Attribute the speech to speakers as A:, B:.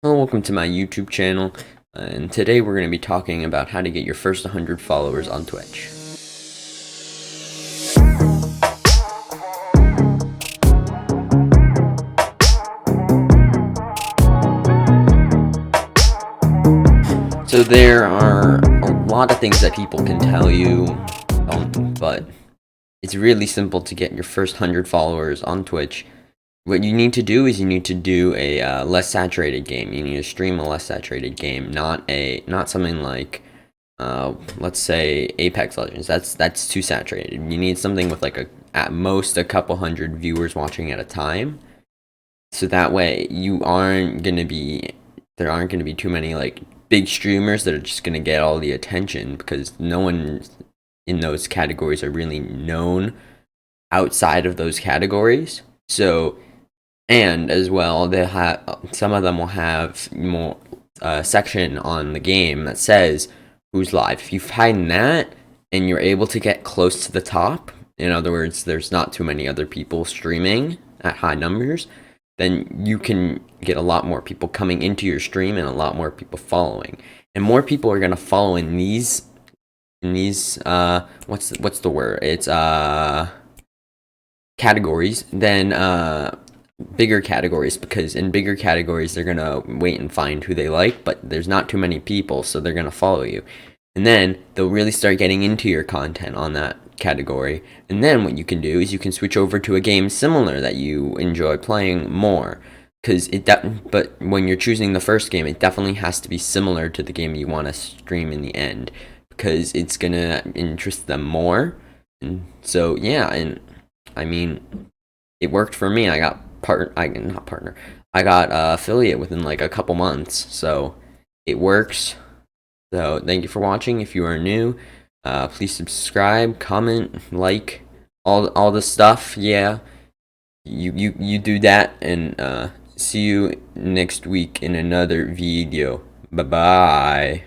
A: Hello, welcome to my YouTube channel, and today we're going to be talking about how to get your first 100 followers on Twitch. So there are a lot of things that people can tell you, but it's really simple to get your first 100 followers on Twitch. What you need to do is you need to do a less saturated game. You need to stream a less saturated game, not something like let's say Apex Legends. That's too saturated. You need something with like at most a couple hundred viewers watching at a time. So that way there aren't gonna be too many like big streamers that are just gonna get all the attention because no one in those categories are really known outside of those categories. So and as well, they have some of them will have more section on the game that says who's live. If you find that and you're able to get close to the top, in other words, there's not too many other people streaming at high numbers, then you can get a lot more people coming into your stream and a lot more people following. And more people are gonna follow in these what's the word? It's categories than bigger categories, because in bigger categories they're gonna wait and find who they like, but there's not too many people, so they're gonna follow you. And then they'll really start getting into your content on that category. And then what you can do is you can switch over to a game similar that you enjoy playing more. But when you're choosing the first game, it definitely has to be similar to the game you want to stream in the end, because it's gonna interest them more. And so yeah, and I mean, it worked for me. I got affiliate within like a couple months, so it works. So thank you for watching. If you are new, please subscribe, comment, like, all the stuff. Yeah, you do that, and see you next week in another video. Bye bye.